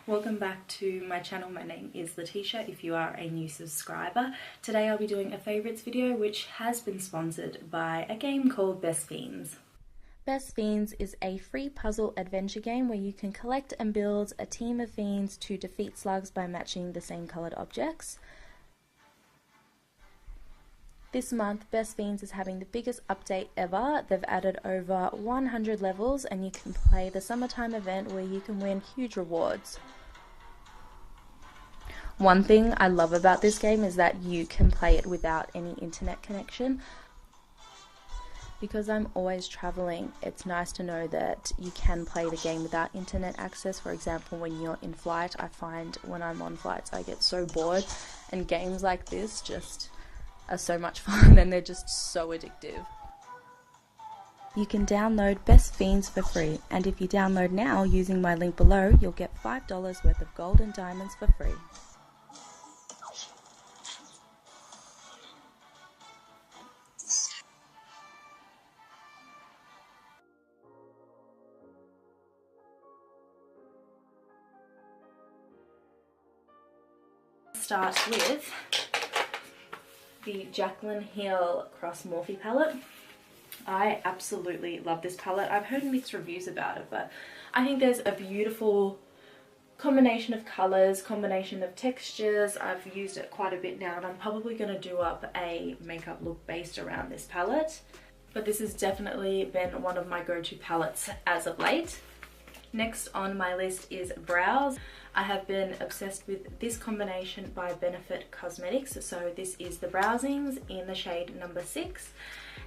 Welcome back to my channel. My name is Letitia if you are a new subscriber. Today I'll be doing a favourites video which has been sponsored by a game called Best Fiends. Best Fiends is a free puzzle adventure game where you can collect and build a team of fiends to defeat slugs by matching the same coloured objects. This month, Best Fiends is having the biggest update ever. They've added over 100 levels and you can play the summertime event where you can win huge rewards. One thing I love about this game is that you can play it without any internet connection. Because I'm always traveling, it's nice to know that you can play the game without internet access. For example, when you're in flight, I find when I'm on flights I get so bored, and games like this just are so much fun and they're just so addictive. You can download Best Fiends for free, and if you download now using my link below, you'll get $5 worth of gold and diamonds for free. Start with the Jaclyn Hill Cross Morphe palette. I absolutely love this palette. I've heard mixed reviews about it, but I think there's a beautiful combination of colours, combination of textures. I've used it quite a bit now and I'm probably going to do up a makeup look based around this palette. But this has definitely been one of my go-to palettes as of late. Next on my list is brows. I have been obsessed with this combination by Benefit Cosmetics. So this is the Browsings in the shade number 6.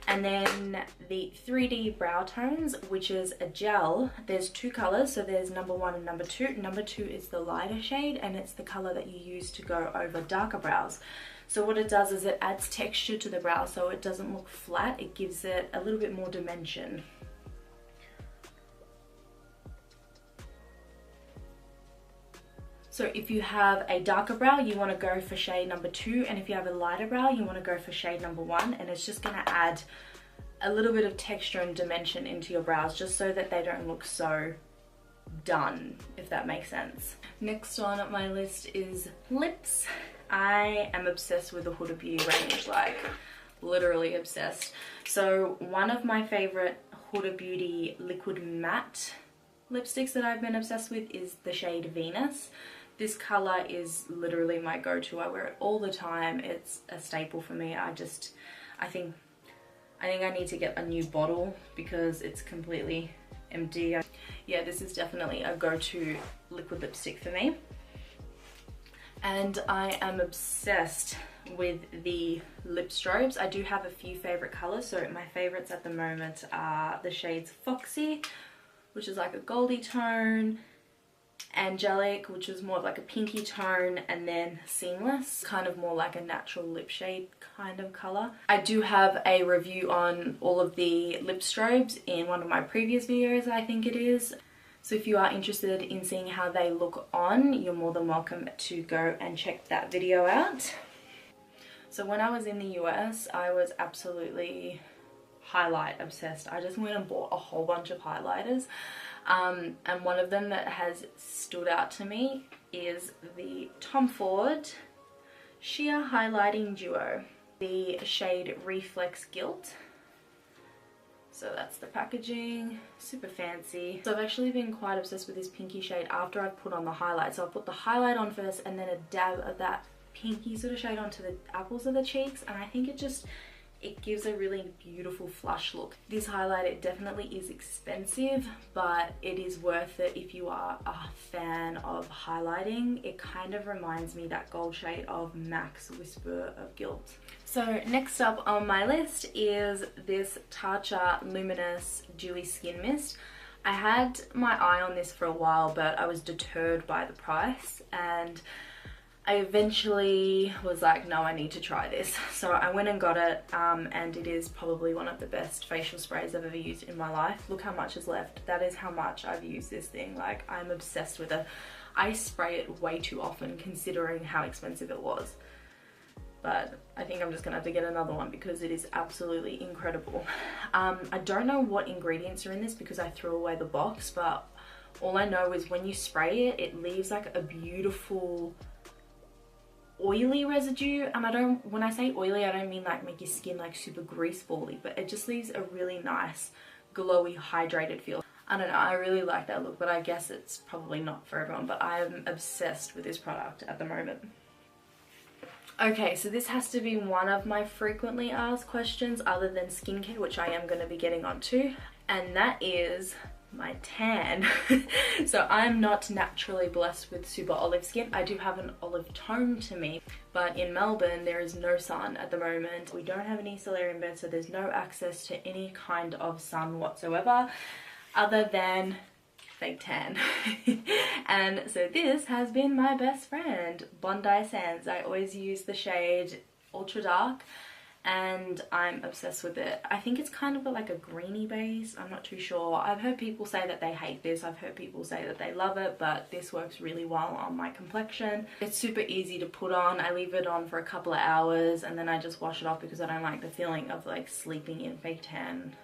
And then the 3D Brow Tones, which is a gel. There's two colours, so there's number 1 and number 2. Number 2 is the lighter shade and it's the colour that you use to go over darker brows. So what it does is it adds texture to the brow so it doesn't look flat. It gives it a little bit more dimension. So if you have a darker brow, you want to go for shade number 2, and if you have a lighter brow, you want to go for shade number 1, and it's just going to add a little bit of texture and dimension into your brows just so that they don't look so done, if that makes sense. Next on my list is lips. I am obsessed with the Huda Beauty range, like literally obsessed. So one of my favorite Huda Beauty liquid matte lipsticks that I've been obsessed with is the shade Venus. This color is literally my go-to. I wear it all the time. It's a staple for me. I think I need to get a new bottle because it's completely empty. Yeah, this is definitely a go-to liquid lipstick for me. And I am obsessed with the lip strobes. I do have a few favorite colors. So my favorites at the moment are the shades Foxy, which is like a goldy tone, Angelic, which is more of like a pinky tone, and then Seamless, kind of more like a natural lip shade kind of color. I do have a review on all of the lip strobes in one of my previous videos, I think it is. So if you are interested in seeing how they look on, you're more than welcome to go and check that video out. So when I was in the US, I was absolutely highlight obsessed. I just went and bought a whole bunch of highlighters, and one of them that has stood out to me is the Tom Ford Sheer Highlighting Duo, the shade Reflex Gilt. So that's the packaging, super fancy. So I've actually been quite obsessed with this pinky shade after I've put on the highlight. So I put the highlight on first and then a dab of that pinky sort of shade onto the apples of the cheeks, and I think it gives a really beautiful flush look. This highlighter definitely is expensive, but it is worth it if you are a fan of highlighting. It kind of reminds me that gold shade of MAC's Whisper of Guilt. So next up on my list is this Tatcha Luminous Dewy Skin Mist. I had my eye on this for a while, but I was deterred by the price, and I eventually was like, no, I need to try this. So I went and got it, and it is probably one of the best facial sprays I've ever used in my life. Look how much is left. That is how much I've used this thing. Like, I'm obsessed with it. I spray it way too often considering how expensive it was. But I think I'm just gonna have to get another one because it is absolutely incredible. I don't know what ingredients are in this because I threw away the box, but all I know is when you spray it, it leaves like a beautiful oily residue. And when I say oily, I don't mean like make your skin like super grease bally, but it just leaves a really nice glowy hydrated feel. I don't know, I really like that look, but I guess it's probably not for everyone, but I'm obsessed with this product at the moment. Okay, so this has to be one of my frequently asked questions other than skincare, which I am going to be getting onto, and that is my tan. So I'm not naturally blessed with super olive skin. I do have an olive tone to me, but in Melbourne there is no sun at the moment. We don't have any solarium beds, so there's no access to any kind of sun whatsoever other than fake tan. And so this has been my best friend, Bondi Sands. I always use the shade Ultra Dark and I'm obsessed with it. I think it's kind of like a greeny base, I'm not too sure. I've heard people say that they hate this, I've heard people say that they love it, but this works really well on my complexion. It's super easy to put on. I leave it on for a couple of hours and then I just wash it off because I don't like the feeling of like sleeping in fake tan.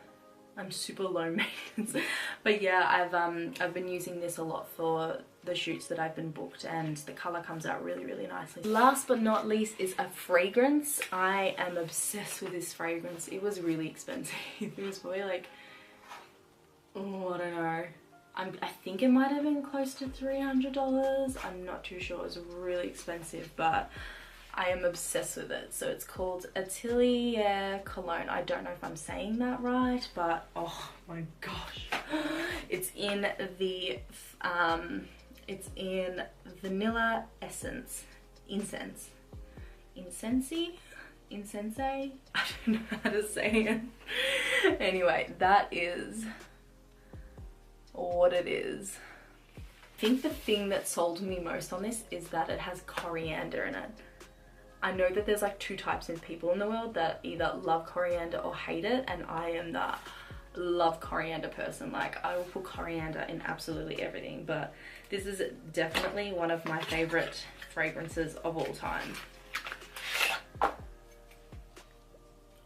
I'm super low maintenance. But yeah, I've been using this a lot for the shoots that I've been booked, and the color comes out really, really nicely. Last but not least is a fragrance. I am obsessed with this fragrance. It was really expensive. It was probably like, oh, I don't know. I think it might have been close to $300. I'm not too sure. It was really expensive, but I am obsessed with it. So it's called Atelier Cologne. I don't know if I'm saying that right, but oh my gosh. It's in vanilla essence. Incense. I don't know how to say it. Anyway, that is what it is. I think the thing that sold me most on this is that it has coriander in it. I know that there's like two types of people in the world that either love coriander or hate it, and I am the love coriander person. Like I will put coriander in absolutely everything, but this is definitely one of my favorite fragrances of all time.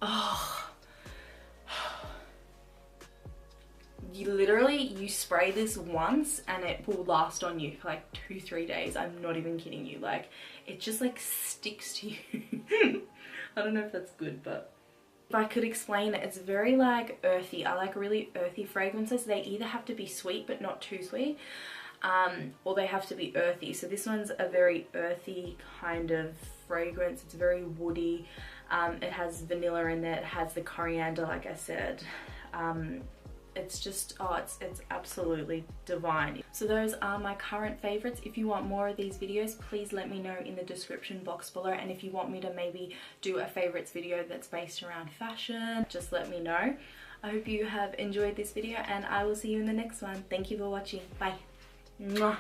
Oh, you spray this once and it will last on you for like 2-3 days. I'm not even kidding you. Like it just like sticks to you. I don't know if that's good, but if I could explain it, it's very like earthy. I like really earthy fragrances. They either have to be sweet but not too sweet, or they have to be earthy. So this one's a very earthy kind of fragrance. It's very woody. It has vanilla in it. It has the coriander, like I said. It's just, oh, it's absolutely divine. So those are my current favorites. If you want more of these videos, please let me know in the description box below. And if you want me to maybe do a favorites video that's based around fashion, just let me know. I hope you have enjoyed this video and I will see you in the next one. Thank you for watching. Bye. Mwah.